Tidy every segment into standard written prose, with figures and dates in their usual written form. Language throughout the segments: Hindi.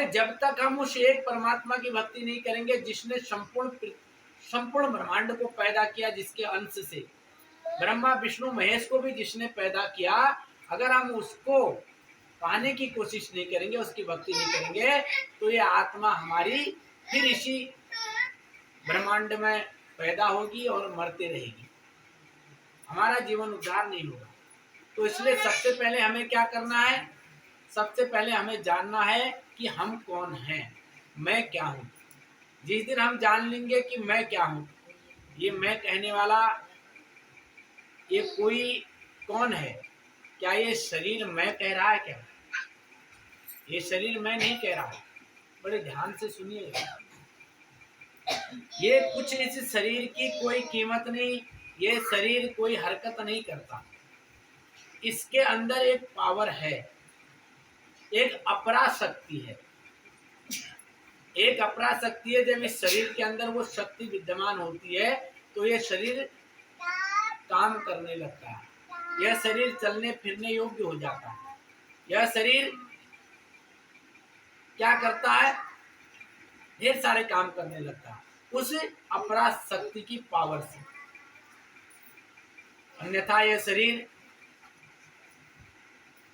और जब तक हम उस एक परमात्मा की भक्ति नहीं करेंगे जिसने संपूर्ण ब्रह्मांड को पैदा किया, जिसके अंश से ब्रह्मा विष्णु महेश को भी जिसने पैदा किया, अगर हम उसको पाने की कोशिश नहीं करेंगे, उसकी भक्ति नहीं करेंगे, तो ये आत्मा हमारी फिर इसी ब्रह्मांड में पैदा होगी और मरते रहेगी, हमारा जीवन उद्धार नहीं होगा। तो इसलिए सबसे पहले हमें क्या करना है? सबसे पहले हमें जानना है कि हम कौन हैं, मैं क्या हूँ। जिस दिन हम जान लेंगे कि मैं क्या हूँ, ये मैं कहने वाला ये कोई कौन है? क्या ये शरीर मैं कह रहा है? क्या ये शरीर मैं नहीं कह रहा है, बड़े ध्यान से सुनिए। ये कुछ इस शरीर की कोई कीमत नहीं, ये शरीर कोई हरकत नहीं करता। इसके अंदर एक पावर है, एक अपरा शक्ति है, एक अपरा शक्ति है। जब इस शरीर के अंदर वो शक्ति विद्यमान होती है तो ये शरीर काम करने लगता है, यह शरीर चलने फिरने योग्य हो जाता है। यह शरीर क्या करता है? ढेर सारे काम करने लगता है उस अपरा शक्ति की पावर से। अन्यथा यह शरीर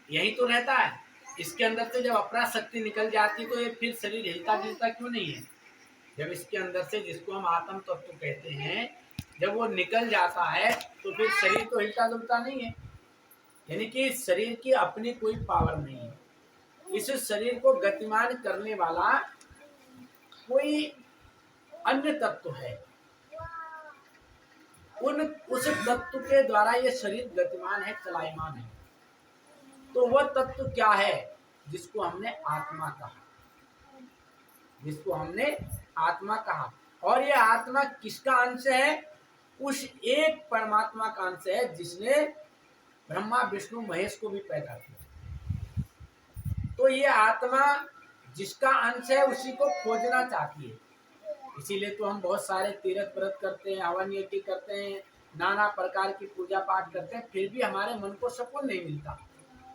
यही तो रहता है, इसके अंदर से जब अपरा शक्ति निकल जाती तो ये फिर शरीर हिलता गिलता क्यों नहीं है? जब इसके अंदर से, जिसको हम आत्म तत्व कहते हैं, जब वो निकल जाता है तो फिर शरीर तो हिलता डुलता नहीं है। यानी कि इस शरीर की अपनी कोई पावर नहीं है। इस शरीर को गतिमान करने वाला कोई अन्य तत्व है, उस तत्व के द्वारा ये शरीर गतिमान है, चलायमान है। तो वह तत्व क्या है? जिसको हमने आत्मा कहा, जिसको हमने आत्मा कहा। और ये आत्मा किसका अंश है? उस एक परमात्मा का अंश है जिसने ब्रह्मा विष्णु महेश को भी पैदा किया। तो ये आत्मा जिसका अंश है उसी को खोजना चाहती है। इसीलिए तो हम बहुत सारे तीर्थ व्रत करते हैं, हवन यज्ञ करते हैं, नाना प्रकार की पूजा पाठ करते हैं, फिर भी हमारे मन को सुकून नहीं मिलता।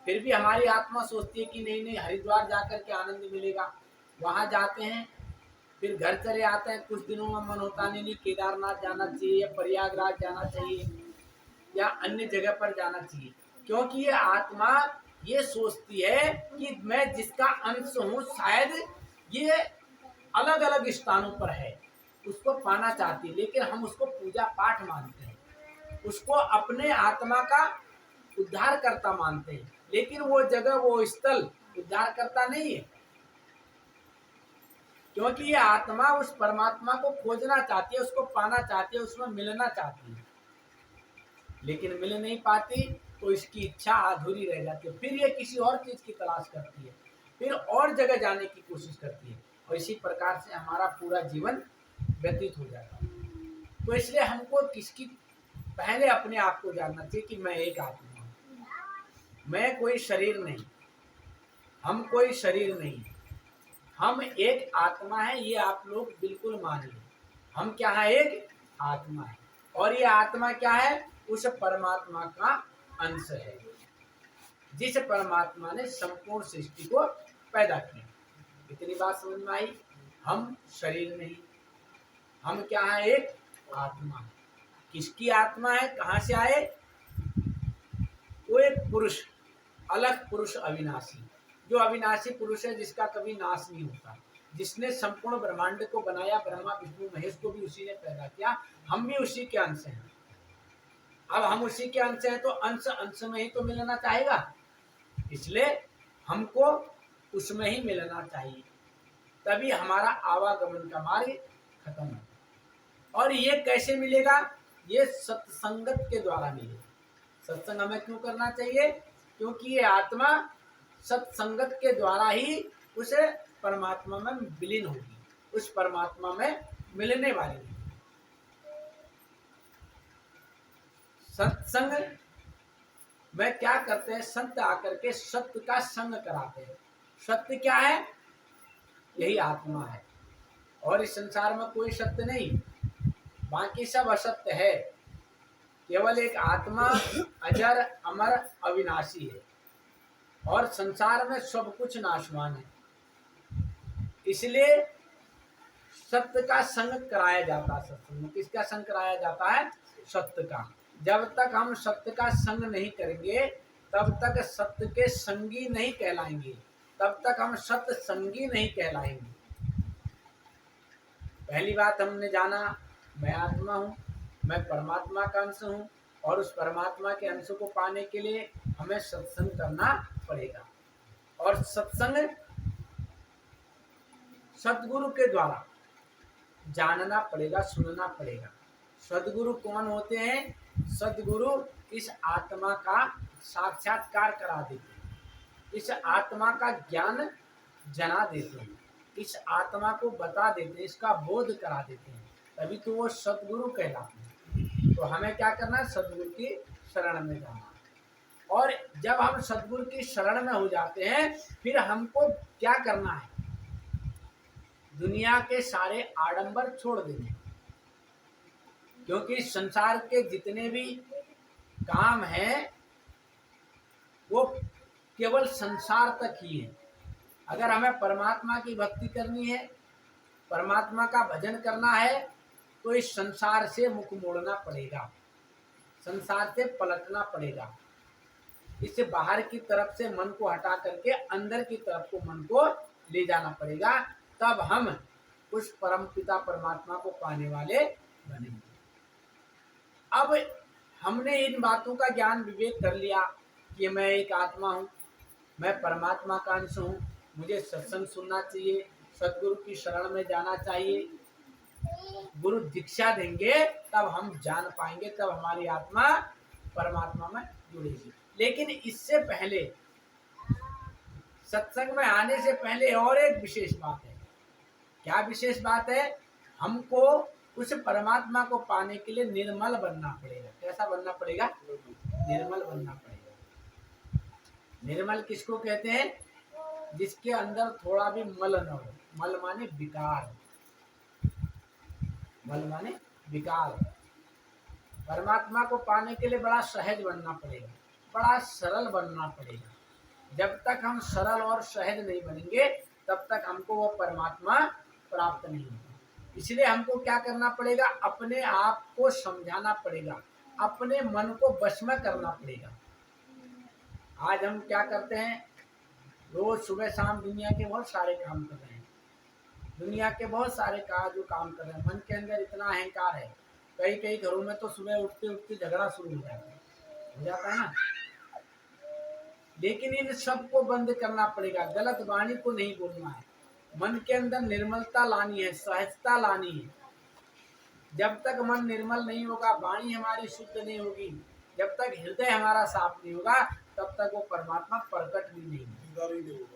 फिर भी हमारी आत्मा सोचती है कि नहीं नहीं, हरिद्वार जाकर के आनंद मिलेगा। वहां जाते हैं, फिर घर चले आते हैं, कुछ दिनों में मन होता नहीं केदारनाथ जाना चाहिए या प्रयागराज जाना चाहिए या अन्य जगह पर जाना चाहिए। क्योंकि ये आत्मा ये सोचती है कि मैं जिसका अंश हूँ, शायद ये अलग अलग स्थानों पर है, उसको पाना चाहती है। लेकिन हम उसको पूजा पाठ मानते हैं, उसको अपने आत्मा का उद्धार करता मानते हैं, लेकिन वो जगह वो स्थल उद्धार करता नहीं है। क्योंकि ये आत्मा उस परमात्मा को खोजना चाहती है, उसको पाना चाहती है, उसमें मिलना चाहती है, लेकिन मिल नहीं पाती तो इसकी इच्छा अधूरी रह जाती है। फिर ये किसी और चीज की तलाश करती है, फिर और जगह जाने की कोशिश करती है, और इसी प्रकार से हमारा पूरा जीवन व्यतीत हो जाता है। तो इसलिए हमको किसकी पहले अपने आप को जानना चाहिए कि मैं एक आत्मा हूँ, मैं कोई शरीर नहीं, हम कोई शरीर नहीं, हम एक आत्मा है। ये आप लोग बिल्कुल मान लें, हम क्या है? एक आत्मा है। और ये आत्मा क्या है? उस परमात्मा का अंश है, जिस परमात्मा ने संपूर्ण सृष्टि को पैदा किया। इतनी बात समझ में आई? हम शरीर नहीं, हम क्या है? एक आत्मा है। किसकी आत्मा है? कहाँ से आए? वो एक पुरुष, अलग पुरुष, अविनाशी, जो अविनाशी पुरुष है, जिसका कभी नाश नहीं होता, जिसने संपूर्ण ब्रह्मांड को बनाया। ब्रह्मा विष्णु महेश को भी उसी ने पैदा किया, हम भी उसी के अंश हैं। अब हम उसी के अंश हैं तो अंश अंश में ही तो मिलना चाहेगा, इसलिए हमको उसमें ही मिलना चाहिए, तभी हमारा आवागमन का मार्ग खत्म है। और ये कैसे मिलेगा? ये सत्संगत के द्वारा मिलेगा। सत्संग हमें क्यों करना चाहिए? क्योंकि ये आत्मा सत्संगत के द्वारा ही उस परमात्मा में विलीन होगी, उस परमात्मा में मिलने वाली है। सत्संग में क्या करते हैं? संत आकर के सत्य का संग कराते हैं। सत्य क्या है? यही आत्मा है, और इस संसार में कोई सत्य नहीं, बाकी सब असत्य है। केवल एक आत्मा अजर अमर अविनाशी है, और संसार में सब कुछ नाशवान है। इसलिए सत्य का संग कराया जाता है। सत्संग में किसका संग कराया जाता है? सत्य का। जब तक हम सत्य का संग नहीं करेंगे तब तक सत्य के संगी नहीं कहलाएंगे, तब तक हम सत्य संगी नहीं कहलाएंगे। पहली बात हमने जाना, मैं आत्मा हूँ, मैं परमात्मा का अंश हूँ, और उस परमात्मा के अंश को पाने के लिए हमें सत्संग करना पड़ेगा। और सत्संग सदगुरु के द्वारा जानना पड़ेगा, सुनना पड़ेगा। सदगुरु कौन होते हैं? सदगुरु इस आत्मा का साक्षात्कार करा देते हैं, इस आत्मा का ज्ञान जना देते हैं, इस आत्मा को बता देते हैं, इसका बोध करा देते हैं, तभी तो वो सदगुरु कहलाते हैं। तो हमें क्या करना है? सदगुरु की शरण में जाना है। और जब हम सदगुरु की शरण में हो जाते हैं फिर हमको क्या करना है? दुनिया के सारे आडंबर छोड़ देने, क्योंकि संसार के जितने भी काम हैं वो केवल संसार तक ही है। अगर हमें परमात्मा की भक्ति करनी है, परमात्मा का भजन करना है, तो इस संसार से मुख मोड़ना पड़ेगा, संसार से पलटना पड़ेगा। इससे बाहर की तरफ से मन को हटा करके अंदर की तरफ को मन को ले जाना पड़ेगा, तब हम उस परम पिता परमात्मा को पाने वाले बनेंगे। अब हमने इन बातों का ज्ञान विवेक कर लिया कि मैं एक आत्मा हूँ, मैं परमात्मा का अंश हूँ, मुझे सत्संग सुनना चाहिए, सदगुरु की शरण में जाना चाहिए। गुरु दीक्षा देंगे तब हम जान पाएंगे, तब हमारी आत्मा परमात्मा में जुड़ेगी। लेकिन इससे पहले, सत्संग में आने से पहले और एक विशेष बात है। क्या विशेष बात है? हमको उस परमात्मा को पाने के लिए निर्मल बनना पड़ेगा। कैसा बनना पड़ेगा? निर्मल बनना पड़ेगा। निर्मल किसको कहते हैं? जिसके अंदर थोड़ा भी मल न हो। मल माने विकार, मल माने विकार। परमात्मा को पाने के लिए बड़ा सहज बनना पड़ेगा, बड़ा सरल बनना पड़ेगा। जब तक हम सरल और सहज नहीं बनेंगे तब तक हमको वो परमात्मा प्राप्त नहीं होगा। इसलिए हमको क्या करना पड़ेगा? अपने आप को समझाना पड़ेगा, अपने मन को वश में करना पड़ेगा। आज हम क्या करते हैं? रोज सुबह शाम दुनिया के बहुत सारे काम कर रहे हैं, दुनिया के बहुत सारे जो काम कर रहे हैं। मन के अंदर इतना अहंकार है, कई कई घरों में तो सुबह उठते उठते झगड़ा शुरू हो जाता है ना। लेकिन इन सब को बंद करना पड़ेगा, गलत वाणी को नहीं बोलना है, मन के अंदर निर्मलता लानी है, सहजता लानी है। जब तक मन निर्मल नहीं होगा, वाणी हमारी शुद्ध नहीं होगी, जब तक हृदय हमारा साफ नहीं होगा तब तक वो परमात्मा प्रकट भी नहीं होगा।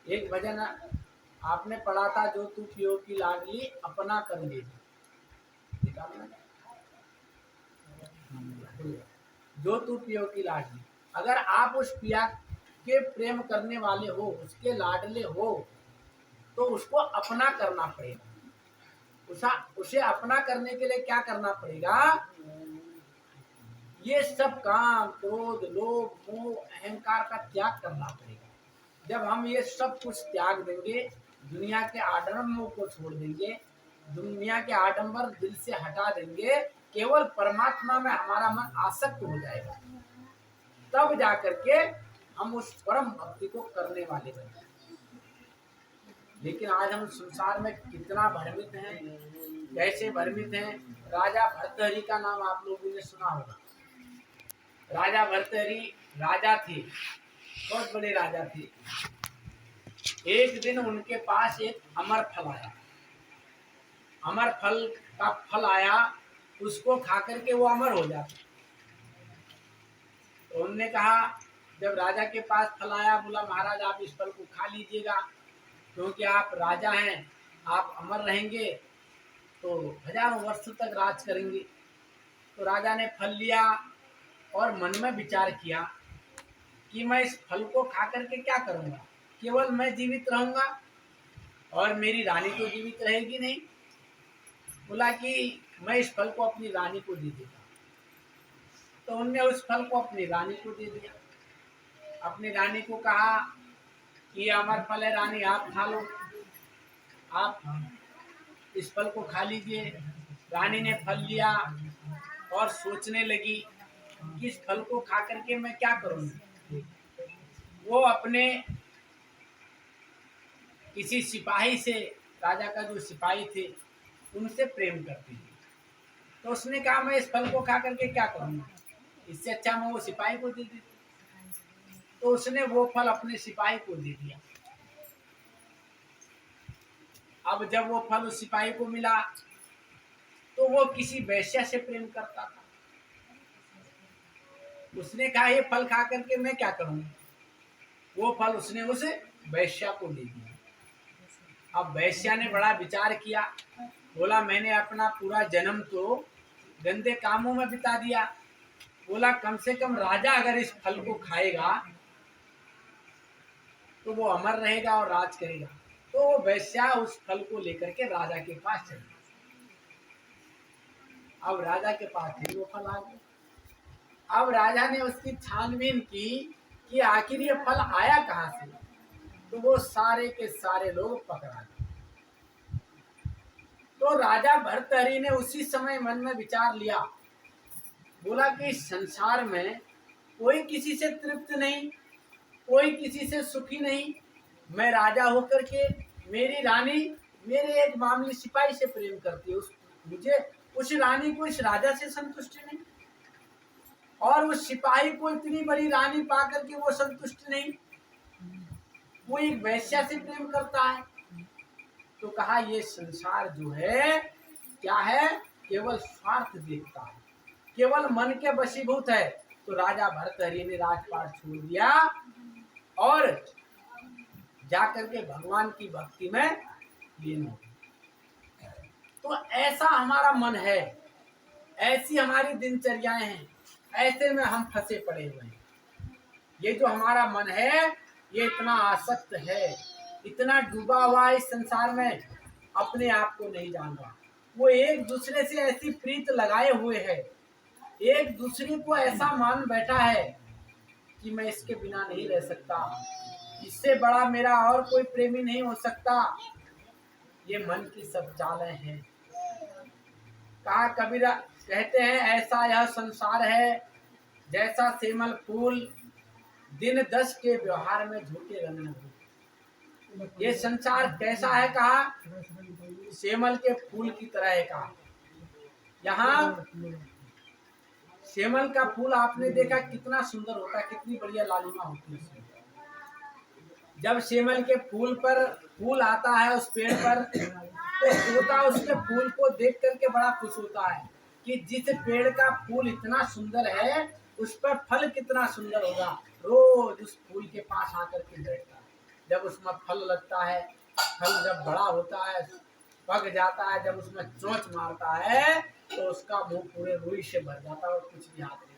एक भजन आपने पढ़ा था, जो तू पियो की लाडली अपना कर ले। जो तू पियो की लाडली, अगर आप उस पिया के प्रेम करने वाले हो, उसके लाडले हो, तो उसको अपना करना पड़ेगा। उसे अपना करने के लिए क्या करना पड़ेगा? ये सब काम, क्रोध, लोभ, मोह, अहंकार का त्याग करना पड़ेगा। जब हम ये सब कुछ त्याग देंगे, दुनिया के आडंबरों को छोड़ देंगे, दुनिया के आडंबर दिल से हटा देंगे, केवल परमात्मा में हमारा मन आसक्त हो जाएगा, तब जाकर के हम उस परम भक्ति को करने वाले बनेंगे। लेकिन आज हम संसार में कितना भ्रमित हैं, कैसे भ्रमित हैं। राजा भर्तहरि का नाम आप लोगों ने सुना होगा। राजा भर्तहरि राजा थे, बहुत बड़े राजा थे। एक दिन उनके पास एक अमर फल आया, अमर फल का फल आया, उसको खा करके वो अमर हो जाता। तो उन्होंने कहा, जब राजा के पास फल आया, बोला महाराज आप इस फल को खा लीजिएगा, क्योंकि आप राजा हैं, आप अमर रहेंगे तो हजारों वर्ष तक राज करेंगे। तो राजा ने फल लिया और मन में विचार किया कि मैं इस फल को खा करके क्या करूँगा, केवल मैं जीवित रहूँगा और मेरी रानी तो जीवित रहेगी नहीं। बोला कि मैं इस फल को अपनी रानी को दे देता। तो उनने उस फल को अपनी रानी को दे दिया। अपनी रानी को कहा कि ये अमर फल है रानी, आप खा लो, आप इस फल को खा लीजिए। रानी ने फल लिया और सोचने लगी कि इस फल को खा करके मैं क्या करूंगी। वो अपने किसी सिपाही से, राजा का जो सिपाही थे उनसे प्रेम करती थी, तो उसने कहा मैं इस फल को खा करके क्या करूंगा, इससे अच्छा मैं वो सिपाही को दे देती। तो उसने वो फल अपने सिपाही को दे दिया। अब जब वो फल उस सिपाही को मिला तो वो किसी वेश्या से प्रेम करता था। उसने कहा ये फल खा करके मैं क्या करूंगा, वो फल उसने उस वेश्या को दे दिया। अब वेश्या ने बड़ा विचार किया, बोला मैंने अपना पूरा जन्म तो गंदे कामों में बिता दिया, बोला कम से कम राजा अगर इस फल को खाएगा तो वो अमर रहेगा और राज करेगा। तो वो वेश्या उस फल को लेकर के राजा के पास चली। अब राजा के पास फिर वो फल आ गया। अब राजा ने उसकी छानबीन की कि आखिर ये फल आया कहाँ से, तो वो सारे के सारे लोग पकड़ा गए। तो राजा भर्तहरि ने उसी समय मन में विचार लिया, बोला कि इस संसार में कोई किसी से तृप्त नहीं, कोई किसी से सुखी नहीं। मैं राजा होकर के मेरी रानी मेरे एक मामूली सिपाही से प्रेम करती है, मुझे उस रानी को इस राजा से संतुष्टि नहीं, और उस सिपाही को इतनी बड़ी रानी पा करके वो संतुष्ट नहीं, वो एक वेश्या से प्रेम करता है। तो कहा ये संसार जो है क्या है, केवल स्वार्थ देखता है, केवल मन के वशीभूत है। तो राजा भर्तहरि ने राजपाट छोड़ दिया और जाकर के भगवान की भक्ति में लीन हो गए। तो ऐसा हमारा मन है, ऐसी हमारी दिनचर्याएं हैं, ऐसे में हम फंसे पड़े हुए हैं। ये जो हमारा मन है ये इतना आसक्त है, इतना डूबा हुआ है इस संसार में, अपने आप को नहीं जान रहा। वो एक दूसरे से ऐसी प्रीत लगाए हुए है, एक दूसरे को ऐसा मान बैठा है कि मैं इसके बिना नहीं रह सकता, इससे बड़ा मेरा और कोई प्रेमी नहीं हो सकता। ये मन की सब चालें हैं। कहा कबीरा कहते हैं ऐसा यह संसार है जैसा सेमल फूल, दिन 10 के व्यवहार में झूठे रंग न हो। ये संसार कैसा है, कहा सेमल के फूल की तरह है। कहा यहाँ सेमल का फूल आपने देखा कितना सुंदर होता है, कितनी बढ़िया लालिमा होती है। जब सेमल के फूल पर फूल आता है उस पेड़ पर, तो तोता उसके फूल को देख करके बड़ा खुश होता है कि जिस पेड़ का फूल इतना सुंदर है उस पर फल कितना सुंदर होगा। रोज उस फूल के पास आकर के बैठता है। जब उसमें फल लगता है, फल जब बड़ा होता है, पक जाता है, जब उसमें चोंच मारता है तो उसका मुंह पूरे रुई से भर जाता है और कुछ भी हाथ नहीं।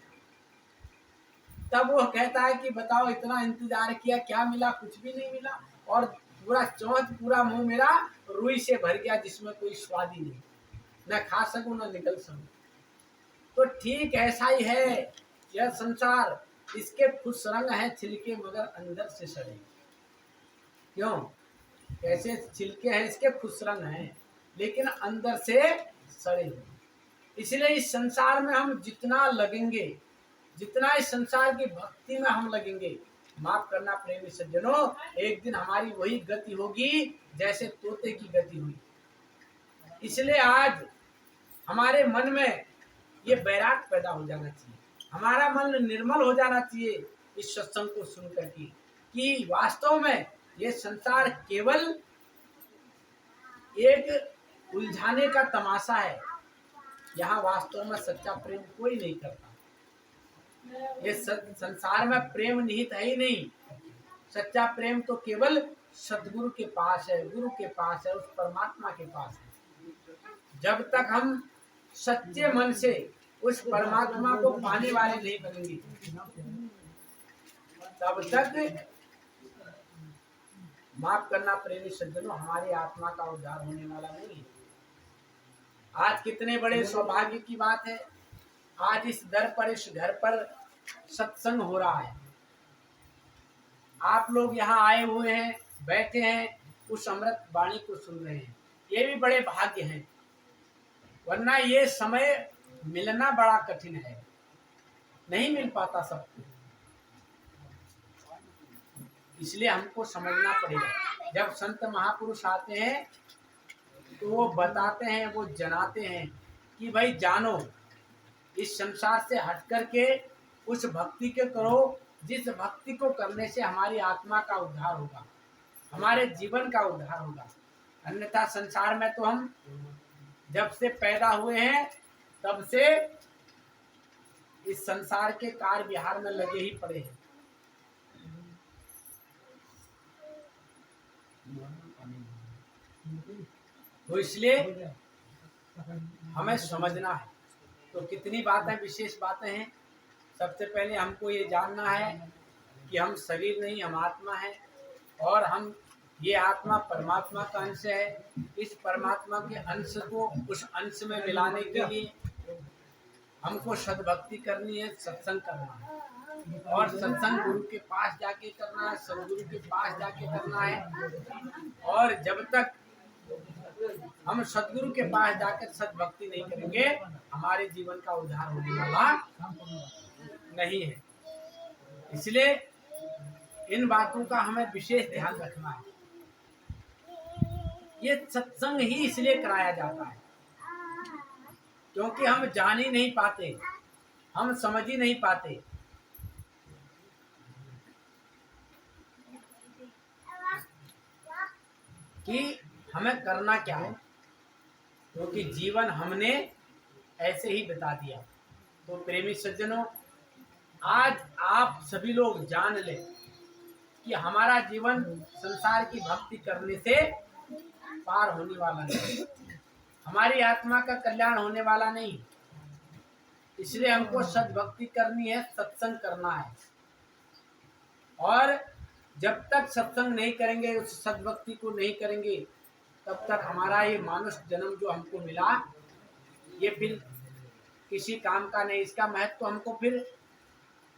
तब वो कहता है कि बताओ इतना इंतजार किया, क्या मिला, कुछ भी नहीं मिला, और पूरा चोंच पूरा मुंह मेरा रुई से भर गया जिसमें कोई स्वाद ही नहीं, न खा सकूं न निकल सकूं। तो ठीक ऐसा ही है यह संसार, इसके खुश रंग है छिलके मगर अंदर से सड़े। क्यों, कैसे छिलके हैं इसके खुश रंग हैं लेकिन अंदर से सड़े हुए। इसलिए इस संसार में हम जितना लगेंगे, जितना इस संसार की भक्ति में हम लगेंगे, माफ करना प्रेमी सज्जनों, एक दिन हमारी वही गति होगी जैसे तोते की गति हुई। इसलिए आज हमारे मन में ये बैराग पैदा हो जाना चाहिए, हमारा मन निर्मल हो जाना चाहिए इस सत्संग को सुनकर के, कि वास्तव में ये संसार केवल एक उलझाने का तमाशा है। यहाँ वास्तव में सच्चा प्रेम कोई नहीं करता। ये संसार में प्रेम निहित है ही नहीं। सच्चा प्रेम तो केवल सद्गुरु के पास है, गुरु के पास है, उस परमात्मा के पास है। जब तक हम सच्चे मन से उस परमात्मा को पाने वाले नहीं बनेंगे तब तक, माफ करना प्रेमी सज्जनों, हमारी आत्मा का उद्धार होने वाला नहीं है। आज कितने बड़े सौभाग्य की बात है, आज इस दर पर, इस घर पर सत्संग हो रहा है। आप लोग यहाँ आए हुए हैं, बैठे हैं, उस अमृत वाणी को सुन रहे हैं, ये भी बड़े भाग्य हैं। वरना ये समय मिलना बड़ा कठिन है, नहीं मिल पाता सबको। इसलिए हमको समझना पड़ेगा। जब संत महापुरुष आते हैं तो वो बताते हैं, वो जनाते हैं कि भाई जानो, इस संसार से हट करके उस भक्ति के करो जिस भक्ति को करने से हमारी आत्मा का उद्धार होगा, हमारे जीवन का उद्धार होगा। अन्यथा संसार में तो हम जब से पैदा हुए हैं तब से इस संसार के कार्य विहार में लगे ही पड़े हैं। तो इसलिए हमें समझना है। तो कितनी बातें, विशेष बातें हैं। सबसे पहले हमको ये जानना है कि हम शरीर नहीं, हम आत्मा है, और हम ये आत्मा परमात्मा का अंश है। इस परमात्मा के अंश को उस अंश में मिलाने के लिए हमको सद्भक्ति करनी है, सत्संग करना है। और सत्संग गुरु के पास जाके करना है, सदगुरु के पास जाके करना है। और जब तक हम सदगुरु के पास जाकर सद्भक्ति नहीं करेंगे, हमारे जीवन का उद्धार होने वाला नहीं है। इसलिए इन बातों का हमें विशेष ध्यान रखना है। ये सत्संग ही इसलिए कराया जाता है क्योंकि हम जान ही नहीं पाते, हम समझ ही नहीं पाते कि हमें करना क्या है, क्योंकि जीवन हमने ऐसे ही बता दिया। तो प्रेमी सज्जनों, आज आप सभी लोग जान लें कि हमारा जीवन संसार की भक्ति करने से पार होने वाला नहीं, हमारी आत्मा का कल्याण होने वाला नहीं। इसलिए हमको सद्भक्ति करनी है, सत्संग करना है। और जब तक सत्संग नहीं करेंगे, उस सद्भक्ति को नहीं करेंगे, तब तक हमारा ये मानुष जन्म जो हमको मिला, ये फिर किसी काम का नहीं, इसका महत्व तो हमको फिर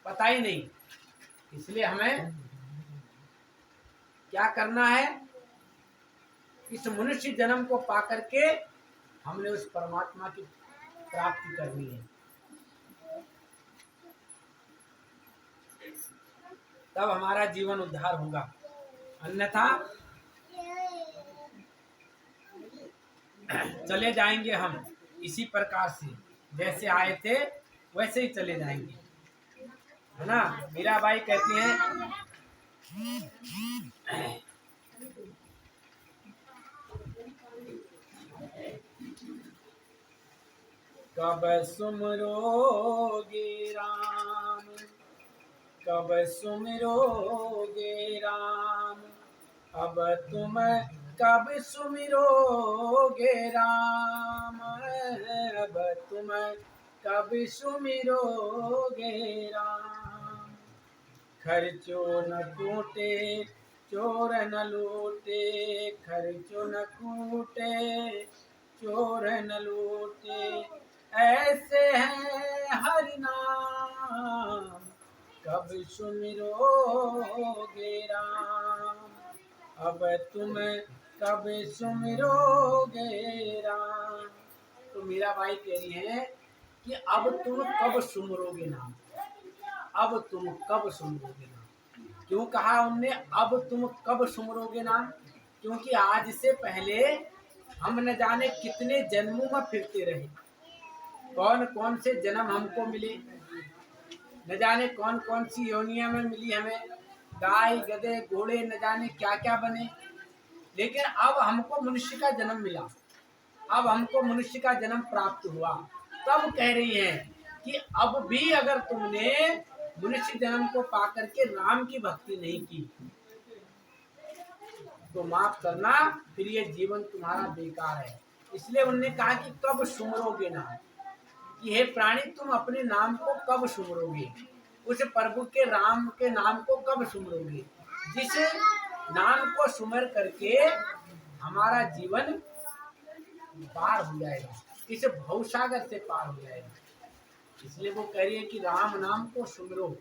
पता ही नहीं। इसलिए हमें क्या करना है, इस मनुष्य जन्म को पाकर के हमने उस परमात्मा की प्राप्ति करनी है, तब हमारा जीवन उद्धार होगा। अन्यथा चले जाएंगे हम इसी प्रकार से, जैसे आए थे वैसे ही चले जाएंगे, है ना। मीराबाई कहती हैं, कब सुमरोगे राम, कब सुमिरोगे राम, अब तुम कब सुमिरोगे राम, अब तुम कब सुमिरोगे राम। खर्चो न टूटे चोर न लूटे, खर्चो न कूटे चोर न लूटे, ऐसे हैं हरि नाम, कब सुमिरोगे राम, अब तुम कब सुमिरोगे राम। तो मीराबाई कह रही है कि अब तुम कब सुमरोगे नाम, अब तुम कब सुमरोगे नाम। क्यों कहा उनने अब तुम कब सुमरोगे नाम? क्योंकि आज से पहले हम न जाने कितने जन्मों में फिरते रहे, कौन कौन से जन्म हमको मिले, न जाने कौन कौन सी योनियां में मिली हमें, गाय गधे घोड़े न जाने क्या क्या बने। लेकिन अब हमको मनुष्य का जन्म मिला, अब हमको मनुष्य का जन्म प्राप्त हुआ। तब कह रही है कि अब भी अगर तुमने मनुष्य जन्म को पाकर के राम की भक्ति नहीं की तो माफ करना, फिर ये जीवन तुम्हारा बेकार है। इसलिए उन्होंने कहा कि कब सुमरोगे नाम, कि हे प्राणी तुम अपने नाम को कब सुमरोगे, उस प्रभु के राम के नाम को कब सुमरोगे, जिस नाम को सुमर करके हमारा जीवन पार हो जाएगा, इस भवसागर से पार हो जाएगा। इसलिए वो कह रही है कि राम नाम को सुमरो।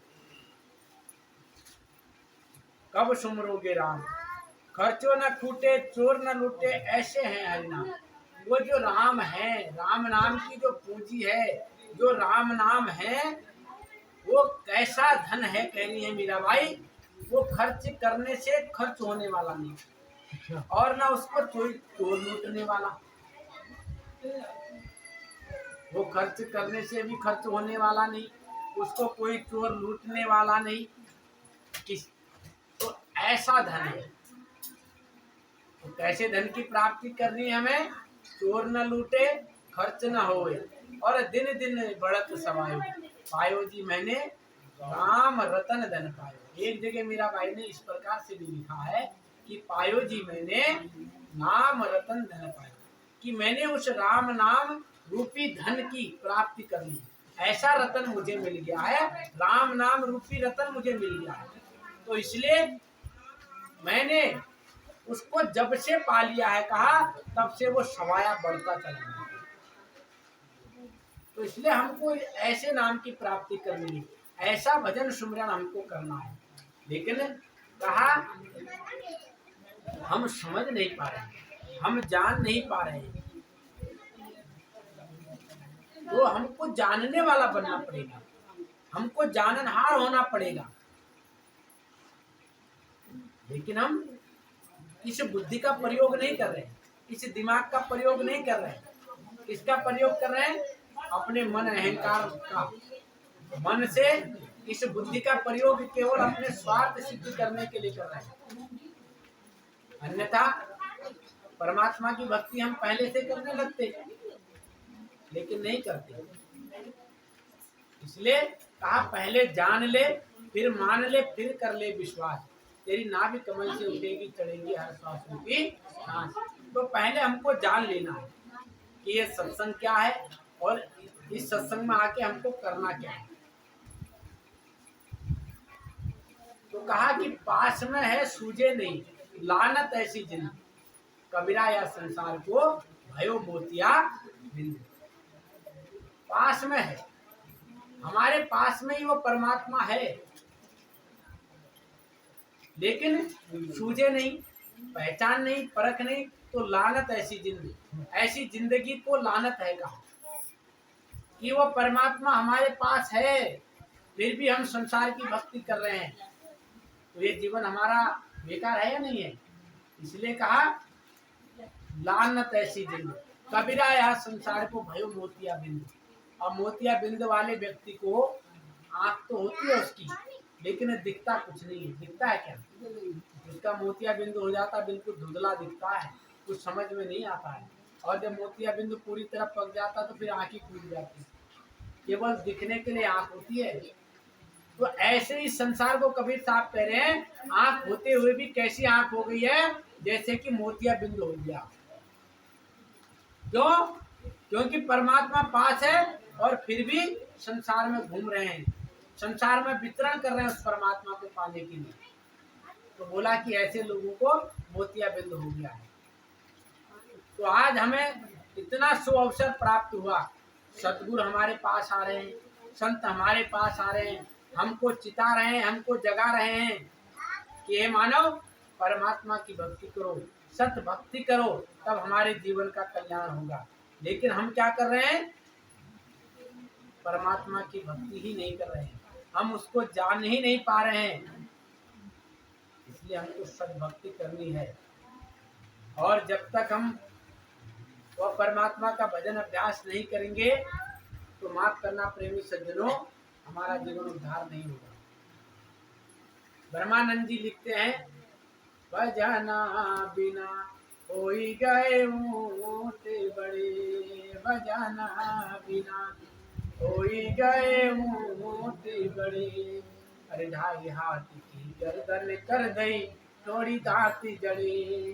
कब सुमरोगे राम। खर्चो न खूटे चोर न लूटे, ऐसे हैं हरिनाम। वो जो राम है, राम नाम की जो पूंजी है, जो राम नाम है, वो कैसा धन है, कह रही है मीराबाई, वो खर्च करने से खर्च होने वाला नहीं, और ना उसको कोई चोर लूटने वाला। वो खर्च करने से भी खर्च होने वाला नहीं, उसको कोई चोर लूटने वाला नहीं। किस तो ऐसा धन है। तो कैसे धन की प्राप्ति करनी है हमें? चोर न लूटे, खर्च न होए, और दिन दिन बढ़त समायो। पायो जी मैंने राम रतन धन पायो। एक जगह मीरा भाई ने इस प्रकार से भी लिखा है कि पायो जी मैंने नाम रतन धन पायो, कि मैंने उस राम नाम रूपी धन की प्राप्ति कर ली। ऐसा रतन मुझे मिल गया है, राम नाम रूपी रतन मुझे मिल गया है। तो इसलिए मैंने उसको जब से पा लिया है, कहा तब से वो सवाया बढ़ता चला गया। तो इसलिए हमको ऐसे नाम की प्राप्ति करनी है, ऐसा भजन सुमरन हमको करना है। लेकिन कहा हम समझ नहीं पा रहे, हम जान नहीं पा रहे, तो हमको जानने वाला बनना पड़ेगा, हमको जाननहार होना पड़ेगा। लेकिन हम इस बुद्धि का प्रयोग नहीं कर रहे, इस दिमाग का प्रयोग नहीं कर रहे, किसका प्रयोग कर रहे हैं? अपने मन अहंकार का। मन से इस बुद्धि का प्रयोग केवल अपने स्वार्थ सिद्ध करने के लिए कर रहे हैं। अन्यथा परमात्मा की भक्ति हम पहले से करने लगते, लेकिन नहीं करते। इसलिए कहा पहले जान ले, फिर मान ले, फिर कर ले विश्वास। तेरी नाभि कमल से उठेगी चढ़ेगी हर श्वास की सांस। तो पहले हमको जान लेना है कि ये सत्संग क्या है, और इस सत्संग में आके हमको करना क्या है। तो कहा कि पास में है सूझे नहीं, लानत ऐसी जिंदगी, कबीरा या संसार को भयो मोतिया बिंद। पास में है, हमारे पास में ही वो परमात्मा है, लेकिन सूझे नहीं, पहचान नहीं, परख नहीं। तो लानत ऐसी जिंदगी, ऐसी जिंदगी को लानत है। कहा कि वो परमात्मा हमारे पास है, फिर भी हम संसार की भक्ति कर रहे हैं, तो ये जीवन हमारा बेकार है या नहीं है? इसलिए कहा लानत ऐसी जिंदगी, कबीरा यह संसार को भयो मोतिया बिंद। और मोतिया बिंद वाले व्यक्ति को आंख तो होती है उसकी, लेकिन दिखता कुछ नहीं है। दिखता है क्या? उसका मोतिया बिंदु हो जाता बिल्कुल धुंधला दिखता है, कुछ समझ में नहीं आता है। और जब मोतिया बिंदु पूरी तरह पक जाता तो फिर आंखें खुल जाती है, केवल दिखने के लिए आंख होती है। तो ऐसे ही संसार को कबीर साहब कह रहे हैं, आंख होते हुए भी कैसी आंख हो गई है, जैसे कि मोतिया बिंदु हो गया। क्यों? क्योंकि परमात्मा पास है और फिर भी संसार में घूम रहे हैं, संसार में वितरण कर रहे हैं उस परमात्मा को पाने के लिए। तो बोला कि ऐसे लोगों को मोतिया बिंदु हो गया है। तो आज हमें इतना सुअवसर प्राप्त हुआ, सतगुरु हमारे पास आ रहे हैं, संत हमारे पास आ रहे हैं, हमको चिता रहे हैं, हमको जगा रहे हैं कि हे मानव, परमात्मा की भक्ति करो, सत भक्ति करो, तब हमारे जीवन का कल्याण होगा। लेकिन हम क्या कर रहे हैं? परमात्मा की भक्ति ही नहीं कर रहे हैं, हम उसको जान ही नहीं पा रहे हैं। इसलिए हमको सद्भक्ति करनी है। और जब तक हम वह परमात्मा का भजन अभ्यास नहीं करेंगे, तो माफ करना प्रेमी सज्जनों, हमारा जीवन उद्धार नहीं होगा। ब्रह्मानंद जी लिखते हैं, भजना बिना होई गए मोटे बड़े, भजना बिना होई गए मोटे बड़े। अरे ढाई हाथ की गर्दन कर दई थोड़ी दांती जड़ी,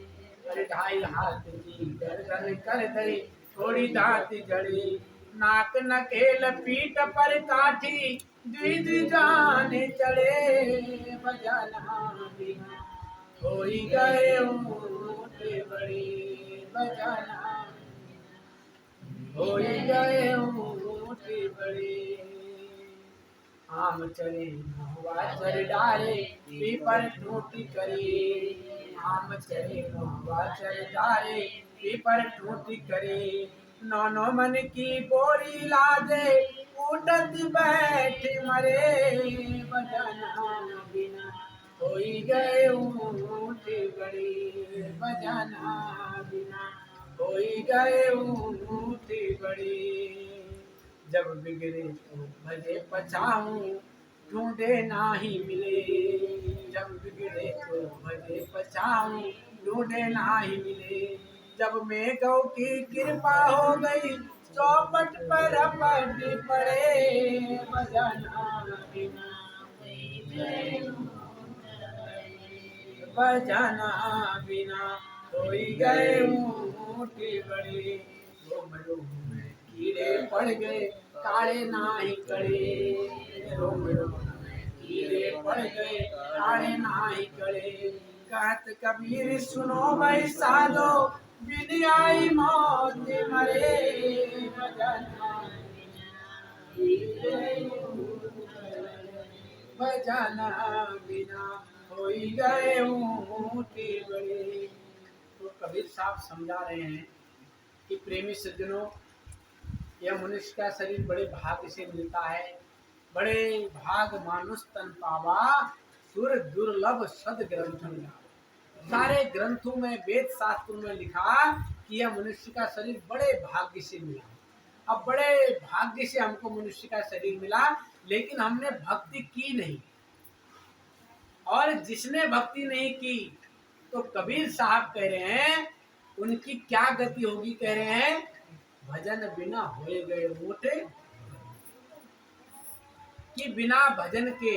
अरे ढाई हाथ की गर्दन कर दई थोड़ी दांती जड़ी। नाक नकेल पीठ पर काठी द्विज जाने चढ़े, बजाना बिना होई गए मोटे बड़े, बजाना होई गए मोटे बड़े। आम चरे महुआ चर डारे पीपर टूटी करे। आम चरे महुआ चर डारे पीपर टूटी करे। नौनो मन की बोरी लादे उठत बैठ मरे। बजाना बिना होई गए ऊँट बड़े। बजाना बिना होई गए ऊँट बड़े। जब बिगड़े तो भजे पछाऊं ढूंढे नाही मिले। जब बिगड़े तो भजे पछाऊं ढूंढे नाही मिले। जब मैं गौ की कृपा हो गई चौपट पर अपट पड़े। बजाना बिना बजाना बिना होई गए ऊँट बड़े। रोम रोम में कीड़े पड़ गए काले नाही कड़े। रोम रोम में कीड़े पड़ गए काले नाही कड़े। कहत कबीर सुनो भाई साधो बिन आई मौत मरे। बजाना बजाना बिना होई गए ऊँट बड़े। तो कबीर साहब समझा रहे हैं कि प्रेमी सज्जनों, यह मनुष्य का शरीर बड़े भाग्य से मिलता है। बड़े भाग मानुष तन पावा सुर दुर्लभ सद ग्रंथ मिला। सारे ग्रंथों में वेद शास्त्रों में लिखा कि यह मनुष्य का शरीर बड़े भाग्य से मिला। अब बड़े भाग्य से हमको मनुष्य का शरीर मिला, लेकिन हमने भक्ति की नहीं। और जिसने भक्ति नहीं की तो कबीर साहब कह रहे हैं उनकी क्या गति होगी। कह रहे हैं भजन बिना होए गए मोटे, कि बिना भजन के